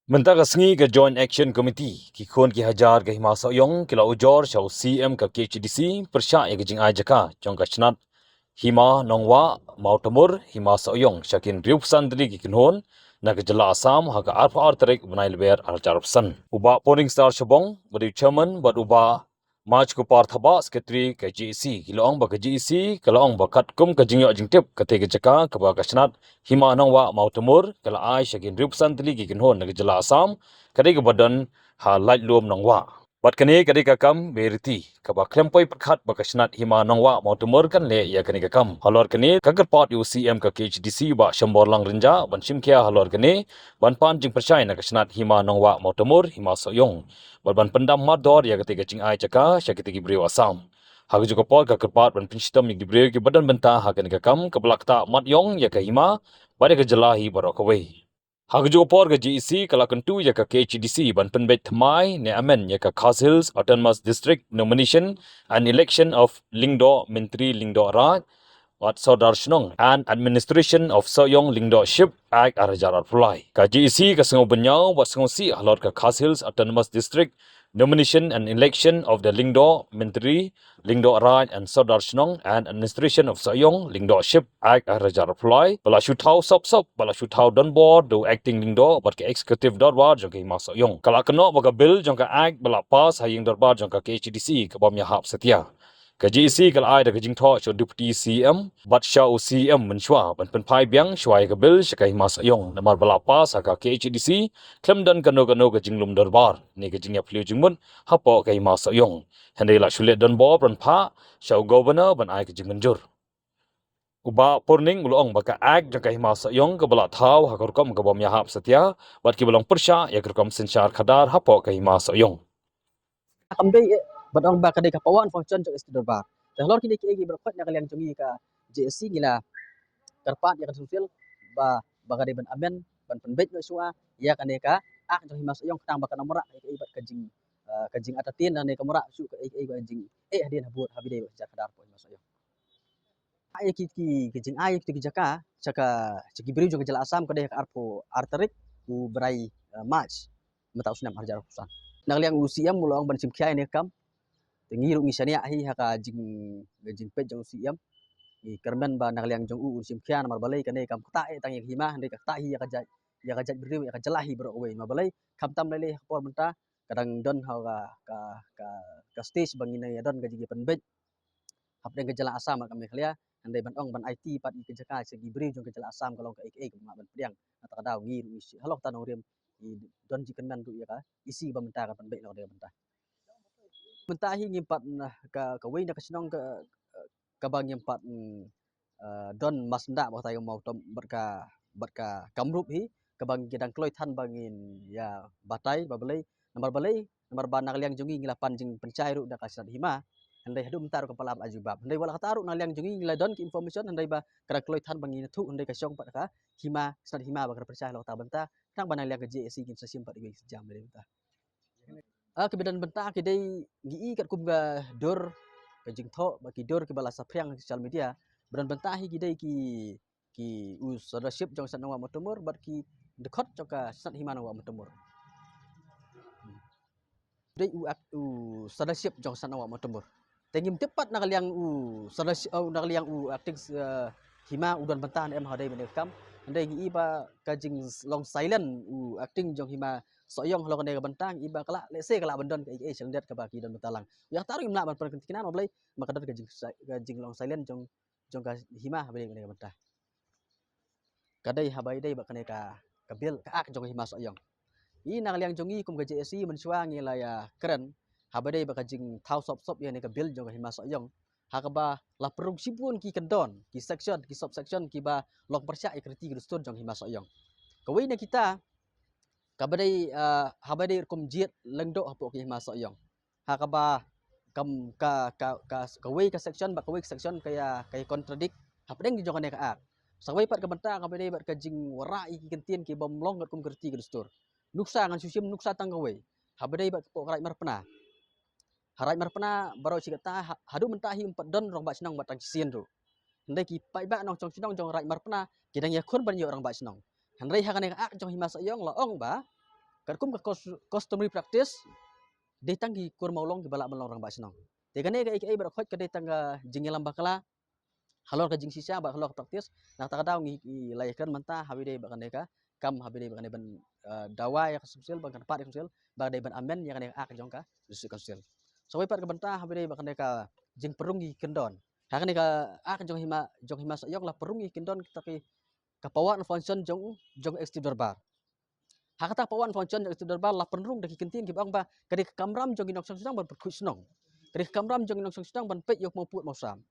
Mentah kesngi ke Joint Action Committee, ki khon ki hajar ke hima soyong kila ujor shau CM ke KHDC persya ya gejing ajaka jong ka chnat hima nongwa mautamur hima soyong shakin riupsan dri ki kinhon na ke jela Assam ha ka arfa artrek bnail ber ar charpsan uba polling star shabong bodi chairman bad uba March ko parthaba secretary ke GEC kilong ba ke GEC kalong ba kat kum ke jingyo jingtip ke te jaka ke ba ka chnat hima nongwa mautamur kala ai shakin riupsan dri ki kinhon na ke jela Assam kade ke badan ha light lom nongwa Bat kani kadi kakam beriti kaba klempoi perkhat bakasnat hima nongwa mautumur kan le ya kani kakam halor kani kagar pot UCM ka KHDC ba shambor lang rinja ban simkia halor kani ban pan jing percaya na kasnat hima nongwa mautumur hima soyong ban pendam mador ya ketiga jing ai caka syakiti gibriu asam Haga juga pot ka kerpat ban pinstam yang gibriu ki badan benta ha kani kakam kabelakta mat yong ya ka hima pada kejelahi barokawai Haga juga por ke GEC kalau kentu ya ke KHDC ban penbet thamai ne amen ya ke Khas Hills Autonomous District Nomination and Election of Lingdo Menteri Lingdo Raj Wat Sodar Shnong and Administration of Soyong Lingdo Ship Act Arajar Pulai. Ka GEC ke sengo benyau wat sengo si halor ke Khas Hills Autonomous District Nomination and Election of the Lingdo Menteri Lingdo Raj and Sodar Shnong and Administration of Soyong Lingdo Ship Act Arajar Pulai. Bala shutau sop bala shutau don board do acting Lingdo bat ke executive dorbar jong ke hima Soyong. Kala keno baka bill jong ke act bala pass haying dorbar jong ke KHDC ke bom yahap setia. Ka GEC kal ai da ka jing tho cho deputy CM bat sha o CM menshwa ban pen pai biang shwai ka bil shakai mas yong namar bala pas ka KHDC klem dan kano ka jinglum darbar ni ka jingya phliu jingmun hapo kai mas yong hande la shulet dan bo ban pha shau governor ban ai ka jing menjur uba porning ulong baka ag jang kai mas yong ka bala thau ha kom ka bom ya hap setia bat ki belong persya ya kom senchar khadar hapo kai mas yong Kamdai badong ba kadai kapawan function jong istidor ba. Dahlor kini ki egi berkot nak kalian jongi ka JSC ngila karpat ya sosial ba bagade ban amen ban penbet no suah ya kane ka jong himas yong tang bakan amra ibat kajing atatin dan ka mura su ka kajing hadin habut habide ba kadar po himas yong. Ay kijing ay ki jaka caka ciki beri jong jala asam kadai ka arpo arterik u berai match matau sunam harjar pusan. Nak liang usiam mulong ban simkiai ne kam tengiru misalnya ahi haka jing pet jong siam i kermen ba nakaliang jong sim kian mar balai kane kam kata tang yang hima hande kata hi ya kajat beriu ya kajalahi bro we ma balai kam tam lele por menta kadang don ha ka stage bangina ya don gaji penbet hap deng gejala asam kam khalia hande ban ong ban IT pat i kejaka segi beriu jong gejala asam kalau ka ek ma ban pedang atau kadau ngir isi halok tanong riem i don jikan man tu ya ka isi ba menta ka penbet lo de menta mentahi ngimpat ka wei na kasinong ka bang ngimpat don masnda ba tayo mau tom berka kamrup hi ka bang gedang kloi than bangin ya batai babelai nomor ba nakaliang jongi ngilapan jing pencai ru da kasat hima handai hadu mentar kepala ajubab handai wala kataru naliang jongi ngila don ki information handai ba kara kloi than bangin tu handai kasyong pat ka hima sat hima ba kara percaya lo ta benta tang banaliang ke JSC kin sasim pat wi sejam le benta kebedan benta kidai gi kat kum ga dor kajing tho baki dor ke bala sapriang social media beran benta hi kidai ki sponsorship jong sanwa motomor bat ki dekot joka sat himana wa motomor dai sponsorship jong sanwa motomor tengim tepat nakaliang sponsorship nakaliang akting hima udan benta em hadai menekam andai gi ba kajing long silent acting jong hima soyong lo kene bentang iba kala lese kala bendon ke sengdet ke baki dan betalang ya taru imna ban perkentinan oblay makadar gajing long silent jong ka hima habay kene bentah kadai habai dai bakane ka kabil ka ak jong hima soyong i nakaliang jongi kum gaji esi mensuang ila ya keren habai dai bakajing thau sop ya ne kabil jong hima soyong hakaba la perung sibun ki kendon ki section ki sub section ki ba long persya ikriti gustur jong hima soyong kawai na kita kabadai habadai kum jiet lengdo hapo ki hima soyong hakaba kam ka wei ka section ba ka wei section kaya contradict hapdeng di jongane ka ak sawai pat ka benta kabadai bat ka jing wara ki kentin ki bomlong gat kum kerti gustur nuksa ngan susim nuksa tang ka wei habadai bat po karai marpena harai marpena baro cikata hadu mentahi empat don rong ba senong batang sien ru ndai ki pai ba nong chong sinong jong rai marpena kidang ya kun ban yo orang ba senong handai hakane ka ak jong hima soyong la ong ba Kum ka customary practice detang gi kur maulong gi balak melong orang ba senong. Tegane ga iki ber khot ka detang ga jingilam bakala halor ka jing sisa ba halor praktis nak ta daw ngi laykan manta habide ba kaneka kam habide ba ban dawa ya kasul ba kan pat kasul ba de ban amen ya kaneka ak jongka dusu kasul. So pat ka banta habide ba kaneka jing perung gi kendon. Ha kaneka ak jong hima sayok la perung gi kendon tapi kapawan function jong exterior bar. Hakata pawan function jong exterior bar la penrung daki kentin ki bang ba kadi kamram jong inok sang ban perkusnong. Kadi kamram jong inok sang ban pet yok mau put mau sam.